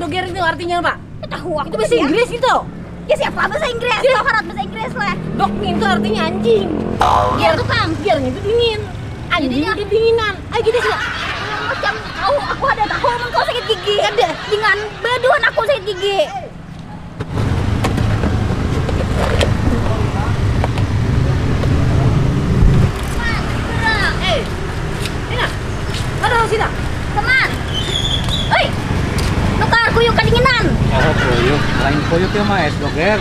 Doger itu artinya apa? Tahu aku. Itu bahasa Inggris itu. Ya siapa bahasa Inggris? Tahu harap bahasa Inggris lah. Dogin itu artinya anjing. Iya tukang. Biarnya itu dingin. Anjing itu dinginan. Ayo kita sih. Macam aku ada tahu emang kau sakit gigi. Ada. Dengan beduan aku sakit gigi. Ada sini. Teman. Hei. Nukar kuyuk kedinginan. Oh, kuyuk. Lain kuyuk ya, mah es doger.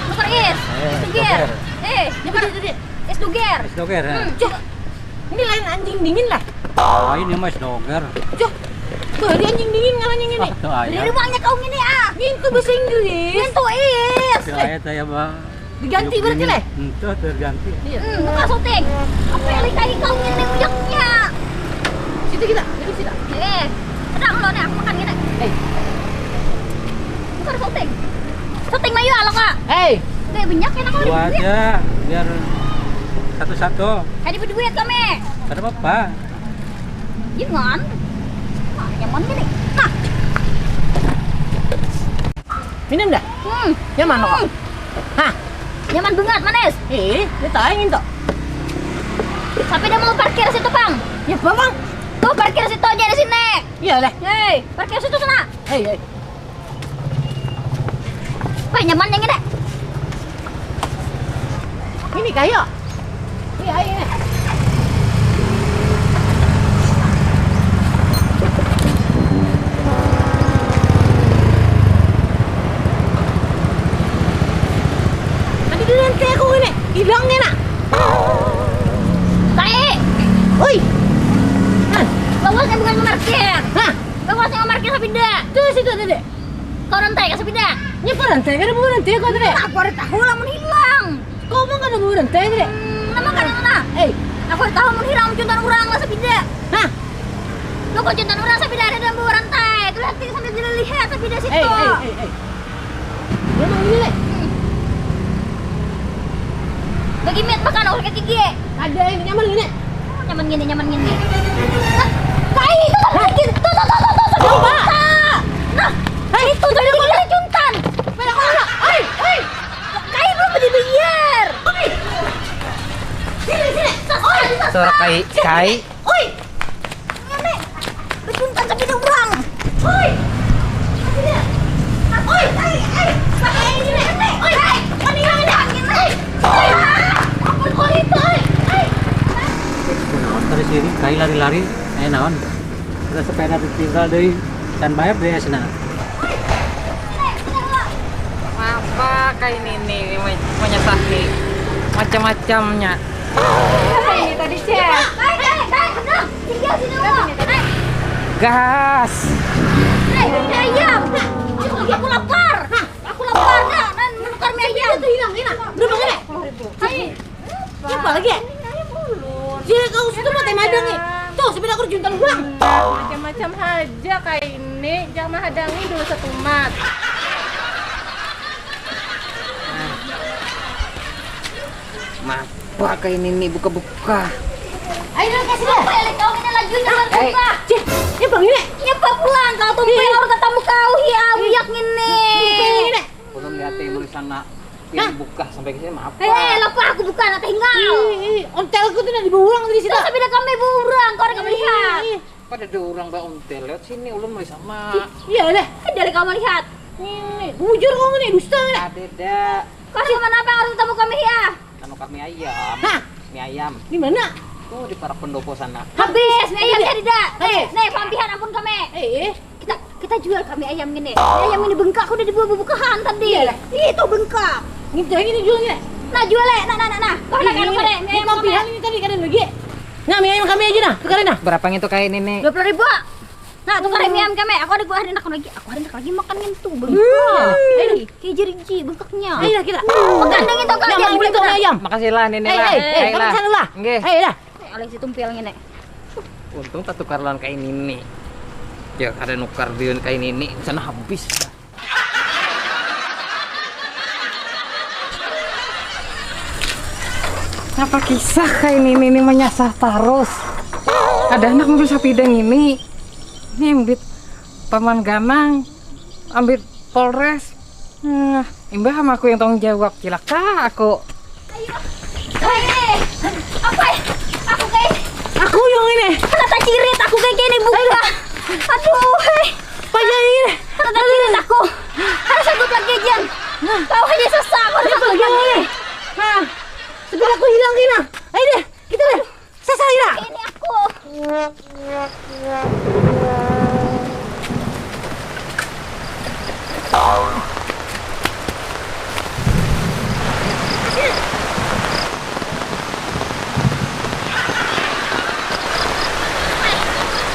Nukar es. Doger. Nukar es doger. Es doger. Cok. Ini lain anjing dingin lah. Lain ya, mah es doger. Cok. Tuh, dia anjing dingin ngalangin ini. Dari rumahnya kau ini Itu bahasa Inggris. Itu es. Saya tanya, Bang. Diganti berarti lah. Itu terganti. Nukar syuting. Apa yang lagi kau ini uyaknya? Situ kita. Jadi situ. Sedang lo nih, aku makan gini. Bukan syuting. Syuting Mayu lo kak. Kayak banyak enak kali. Dua aja, biar satu-satu. Ada duit kami. Ada apa? Jangan. Nyaman gini. Nah. Minum dah. Nyaman lo. Hah? Nyaman banget manis. Ditayangin tuh. Sampai dia mau parkir situ bang. Ya bang. Tuh parkir situ aja di sini. Iya deh. Parkir situ sana. Wah nyaman yang ini. Ini kayak. Iya ini. Nanti dulu nanti aku ini hilangnya nak. Oi. Bawasnya bukan ngemarkir. Hah? Bawasnya ngemarkir sepeda. Tuh situ ada deh. Kau rantai ke sepeda. Nyapa rantai kan ada bawa rantai kau deh. Aku ada tahu lah mun hilang. Kau mah kan ada bawa rantai deh. Nama kan mana? Aku ada tahu mun hilang juntan orang lah sepeda. Hah? Lo kok juntan orang sepeda ada dalam bawa rantai. Tuh lihat sambil dilihat sepeda situ. Memang ini deh. Bagi met makan aku sakit gigi. Ada yang nyaman gini. Nyaman gini. Kai itu lagi. Tuh. Coba. Nah, itu jadi kau juntan. Pada kau lah. Kai belum dibayar. Sini. Suara kai. Ini. Juntan sepeda orang. Dari sini kai lari-lari, naon. Ada sepeda ditinggal dari dan bayar dari sana. Apa kayak ini menyesali macam-macamnya. Ini tadi cek. Tinggal sini lo. Gas. Ayam. Aku lapar. Aku lapar dah. Dan menukar mie ayam. Itu hilang. Berapa gede? Apa lagi? Jadi kau situ mau tema ada nih. Tuh sepeda aku juntan ulang. Macam-macam aja kayak ini. Jangan hadangi dulu satu mat. Apa kayak ini buka-buka. Ayo kasih dah. Kau ini lagi buka. Cih, ini bang ini. Ya pak pulang kau tumpel orang ketemu kau ya uyak ini. Belum lihat tulisan yang buka sampai ke sini maaf. Lupa aku buka nanti tinggal. Ontelku tuh udah dibawa ulang dari situ. Terus sepeda kami buang, kau orang melihat. Pada ada orang Mbak Untel lewat sini ulun mulai sama. Iya deh. Dari kamu lihat. Ini bujur kau ini dusta ini. Ada dah. Kasih mana apa harus ketemu kami ya? Anu kami ayam. Hah? Mie ayam. Di mana? Tuh di para pendopo sana. Habis mie ayam jadi dah. Eh. Nih, pampihan ampun kami. Kita jual kami ayam gini. Ayam ini bengkak udah dibuat bukahan tadi. Itu bengkak. Ini jual ini. Nah, jual nah. Kau nak anu kare mie ayam pampihan ini tadi kada lagi. Nah, mie ayam kami aja nah. Tukarin nah. Berapa itu kayak ini nih? 20.000. Nah, tukarin mie ayam kami. Aku ada hari nak lagi. Aku hari nak lagi makan itu bengkak. Kayak jeri bengkaknya. Ayo kita. Makan dengan itu kan Yang beli kau ayam. Makasih lah nenek lah. Kamu sana lah. Nggih. Ayo dah. Alih si tumpil ngene. Untung tak tukar lawan kain ini. Ya ada nukar diun kain ini sana habis. Apa kisah kain ini menyasar terus? Ada anak mobil sapideng ini ambil paman ganang, ambil polres. Imbah sama aku yang tanggung jawab, cilaka aku. Aku yang ini. Kata cirit aku kayak gini buka. Aduh, Payah ini. kata cirit aku. Harus sanggup lagi Jan. Kau hanya sesak aku harus sanggup lagi. Nah, sepeda aku hilang Kina. Ayo deh, kita deh. Sasa Kina. Ini aku.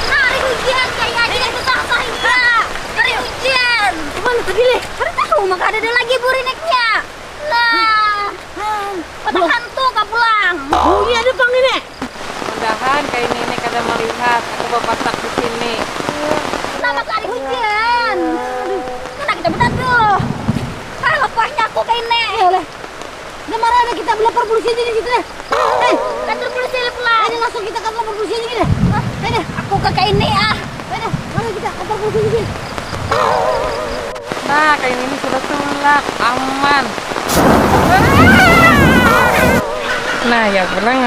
Hari hujan kayaknya kita sahira. Hari hujan. Mana tadi le? Hari tahu maka ada lagi burineknya. Nah, pada hantu kau pulang. Oh, ini ada pang ini. Mudahan kain ini kada melihat aku bapak tak di sini. Selamat hari hujan. Mana kita benar tuh. Ah, lepasnya aku kayak ini. Ya oleh. Udah marah ada kita melapor polisi aja di situ deh. Kantor polisi pulang. Ayo langsung kita kantor polisi aja deh. Ayo deh. Aku ke kayak ini ah. Ayo deh. Mari kita kantor polisi aja. Nah, kain ini sudah tulak, aman. Nah, ya pulang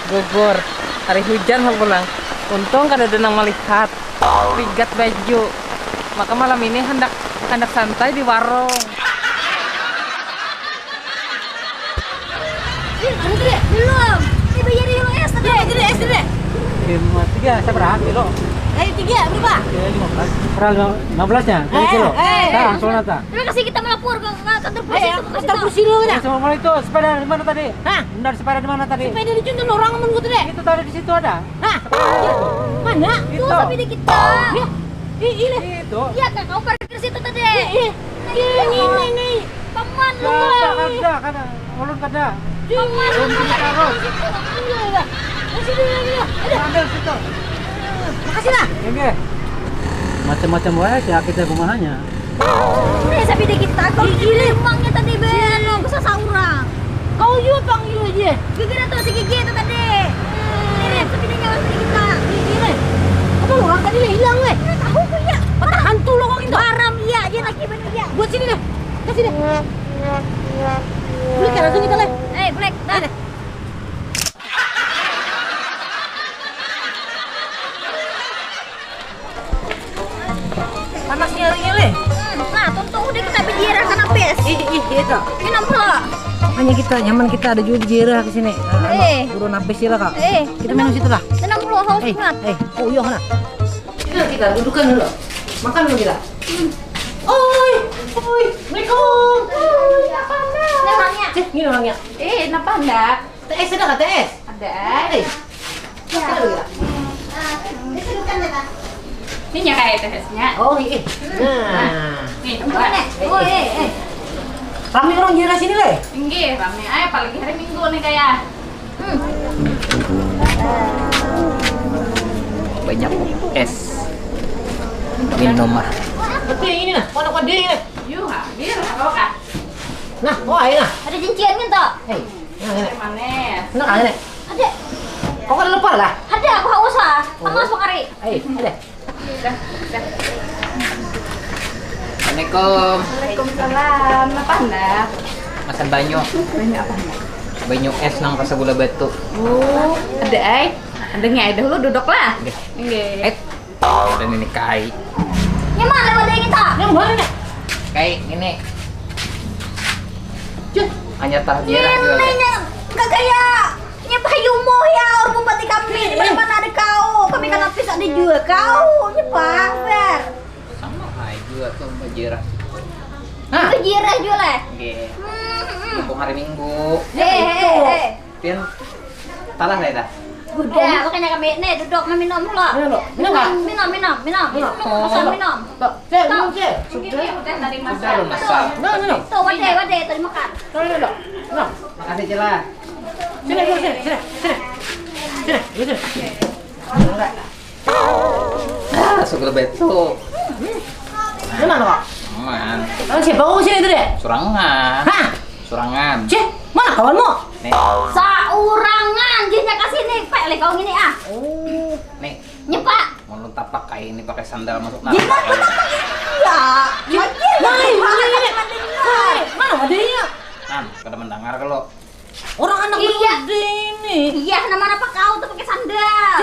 gugur. Hari hujan mau pulang. Untung kada ada nang melihat. Rigat baju. Maka malam ini hendak santai di warung. Anu deh. Belum. Ini bayar dulu es tadi. Es deh. 3 saya berapa kilo? Ayo 3 berapa? 15. Berapa 15-nya? Kilo. Nah, soalnya tak. Terima kasih kita melapor ke kantor polisi. Ayo, kantor polisi dulu kita. Semua mulai itu sepeda di mana tadi? Hah? Benar sepeda di mana tadi? Sepeda dicuntung orang menunggu tuh deh. Itu tadi di situ ada. Hah? Mana? Tuh sampai di kita. Ya. Ini. Itu. Iya kak, kau parkir situ tadi. Ini. Paman lu. Kada, kada. Ulun kada. Paman lu. Ulun kita taruh. Ambil situ. Makasih lah. Oke. Macam-macam wae ya kita kumahanya. Ini sampai di kita. Kau gila emangnya tadi Ben. Bisa saurang. Kau juga panggil aja. Gigi tuh si Gigi itu tadi. Ini sampai di nyawa di kita. Ini. Apa orang tadi hilang weh? Tahu kok ya. Mata hantu lo kok gitu. Baram iya, dia lagi bener ya. Buat sini deh. Kasih deh. Beli kan langsung kita leh. Black, dah. Panasnya lagi leh. Nah, tonton udah kita bicara kan apes. Gitu. Ini nampak. Hanya kita nyaman kita ada juga di Jera ke sini. Udah nabes sih lah kak. Kita minum situ lah. Tenang dulu, haus banget. Oh iya mana? Sini kita dudukkan dulu. Makan dulu kita. Oi, Assalamualaikum. Ini orangnya. Ini orangnya. Kenapa enggak? TS ada kak TS? Ada. Makan dulu kita. Ini kayak tesnya. Oh iya. Nah. Nih, Oh, Rame orang Jera sini leh. tinggi, rame aja apalagi hari Minggu nih kayak. Banyak es. Minum mah. Betul yang ini nah. Mana kau dia ini? Yuk, hadir, apa kak? Nah, oh ayo nah. Ada cincian kan toh? Hei, nah ini. Manis. Senang kan ini? Ada. Kau kan lupa lah. Ada, aku haus ah. Panas Pakari. Hei, ada. Udah. Assalamualaikum. Waalaikumsalam. Apa enggak? Masan banyu. Banyak apa enggak? Banyu es nang rasa gula batu. Oh, ada ay. Andengnya dulu duduk lah. Nggih. Dan ini kai. Nya mana wadah kita? Yang mana nih? Kai ini. Hanya tahjirah juga. Ini kagak ya. Nya payumo ya orang bupati kami. Di mana ada kau? Kami kan habis ada juga kau. Nya pamer. Sama hai juga tuh tahjirah. Kejirah juga lah. Nggih. Mumpung hari Minggu. Pian talah lah dah. Udah, makanya kami nih duduk minum dulu. Minum. Pesan minum. Cek, minum cek. Sudah dari Sudah lu masak. Nah. Tuh, wadah tadi makan. Nah. Makasih Cila. Sini. Sini. Syukur betul. Di mana, Pak? Aman. Siapa kau sini itu deh? Surangan. Hah? Surangan. Cek, mana kawanmu? Nih. Saurangan jadinya kasih nih, Pak. Lek kau gini ah. Oh. Nih. Nyepak. Mau lu tapak kayak ini pakai sandal masuk Jadi neraka. iya. Mana adanya? Nan, kada mendengar kalau Orang anak Iya. gede ini. Iya, nama apa kau tuh pakai sandal?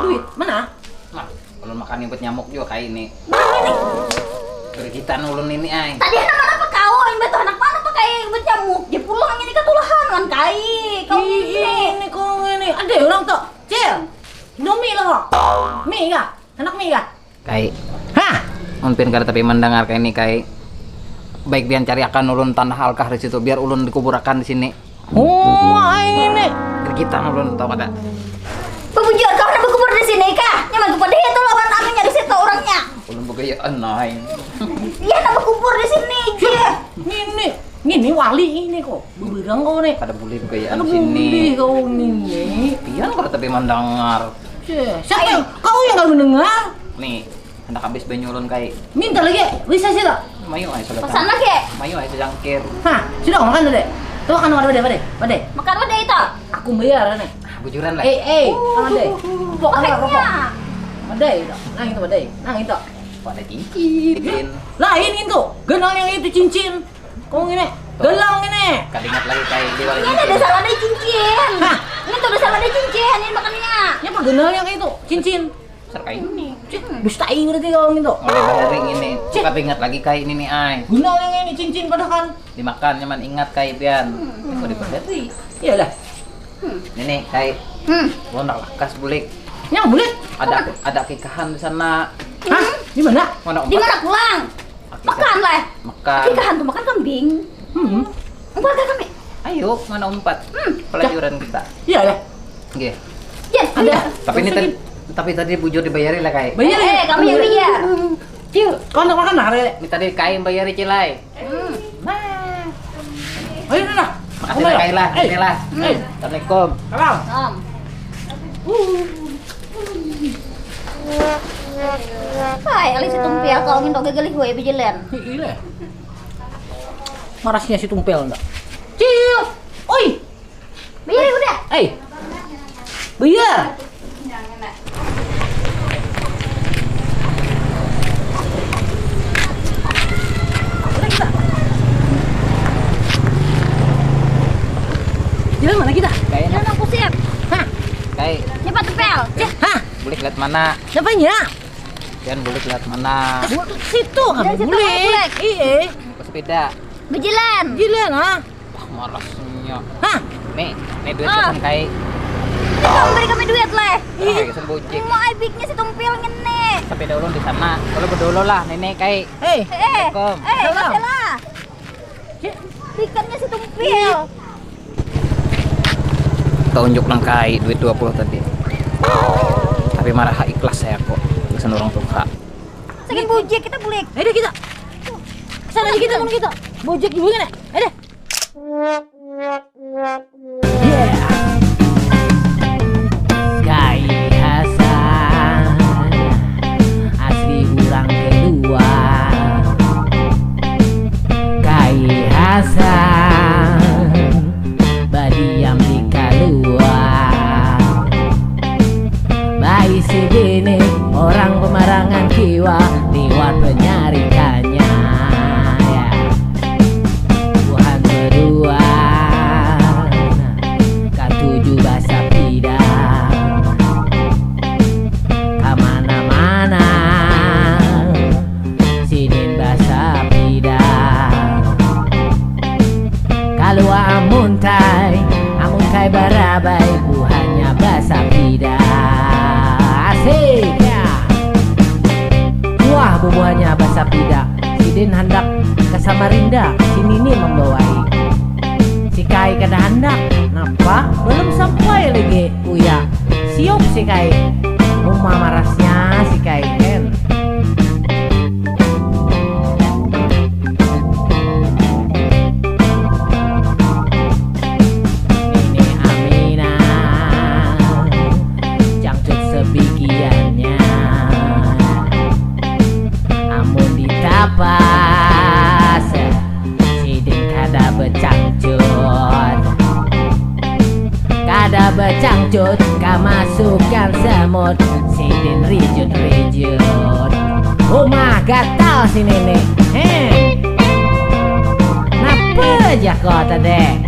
Duit, mana? nah, kalau makan nyebut nyamuk juga kayak ini. Dari kita nulun ini ay. Tadi nama apa kau? Yang betul anak mana pakai berjamuk? Dia pulang ini ketulahan kan kai. Kau ini. Ini kau ini. Ada orang tuh. Cel. Indomie lah kok. Mie kah? Anak mie kah? Kai, Hah? mungkin kada tapi mendengar kayak ini kai. Baik biar cari akan ulun tanah alkah di situ biar ulun dikuburakan di sini. Oh, ini. Dari kita nulun tahu kada? Bebujur kau nak berkubur di sini kah? Nyaman kepada dia tuh lawan aminnya di situ orangnya. Ulun begayaan nay. Iya nak berkubur di sini dia. Ini wali ini kok. Berang kau nih. Kada boleh begayaan Ada di sini. buli kau ini. Pian kada tapi mendengar. Siapa yang kau yang nggak mendengar? Nih, hendak habis benyulun kai. Minta lagi, bisa sih tak? Mayu ay sudah. Pesan lagi. Mayu ay sejangkir. Hah, sudah kau makan deh. Tuh makan pada. Makan wadah itu. Aku bayar nih. Bujuran lah. Makan deh. Pokoknya. Pada itu, nang itu. Pada cincin. Lain itu, genang yang itu cincin. Kau ini, gelang ini. Kadingat lagi kayak di wali. Ini ada salah ada cincin. Hah? Ini tuh ada salah ada cincin. Ini makannya. Ini apa genang yang itu, cincin. Serka ini. Dustai berarti kau itu. Oleh baharing ini. Tapi ingat lagi kayak ini nih ay. Genang yang ini cincin pada kan. Dimakan nyaman ingat kayak pian. Kok dibahari. Iya lah. Ini nih kayak. Gua nak lakas bulik. Yang boleh. Ada kikahan di sana. Hah? Di mana? Mana Di mana pulang? Makan lah. Makan. Kita hantu makan kambing. Umpat kami. Ayo, mana umpat? Pelajaran kita. Iya lah. Oke. Ya, Ada. Tapi tadi bujur dibayarin lah kayak. Bayar ya. kami yang bayar. Cil, kau nak makan lah hari. Ini tadi kain bayari cilai. Ayo nah. Makasih lah kain lah. Ini lah. Assalamualaikum. Salam. Hai, alis itu tumpia kau ingin toge gelik gue bijilan. Iya. Marasnya si Tumpel enggak? Cil. Oi. Bayar udah. Bayar. Jalan mana kita? Kain. Jangan aku siap. Hah? Kain. Cepat tepel. Hah? Boleh lihat mana? Siapanya? Jangan boleh lihat mana? Situ kan Dari situ boleh. boleh. Iya. Ke sepeda. Bijilan. Jalan ah. Wah, malasnya. Hah? Nih duit kesan kain. Kamu beri kami duit leh. Kesan bojek. Mau aibiknya si tumpil ngene. Sepeda ulun di sana. Kalau berdolo lah, nenek kain. Assalamualaikum. Salam. Salah. Ikannya si tumpil. Tunjuk lang kain duit 20 tadi. Tapi marah ikhlas saya kok. Kesan orang tua. Sakit bujik kita bulik. Ayo kita. Kesana aja kita, mana kita? Bojek ibu kan ya? Ayo deh. Kai Hasan asli orang kedua. Kai Hasan badiam di kaluar. Bayi segini orang pemarangan jiwa lewat penyarikannya. Ya. Tuhan berdua. K7 bahasa pidang Samarinda, si Nini membawai. Si Kai kada hendak, napa belum sampai lagi Uya. Siok si Kai, rumah marasnya si Kai kan. Nini Aminah, jangcut sebikiannya. Amun ditapas, sidin kada becangcut. Kada becangcut, kamasukkan semut. Sidin rijut-rijut. Rumah gatal si nenek. Napa aja kau tadi?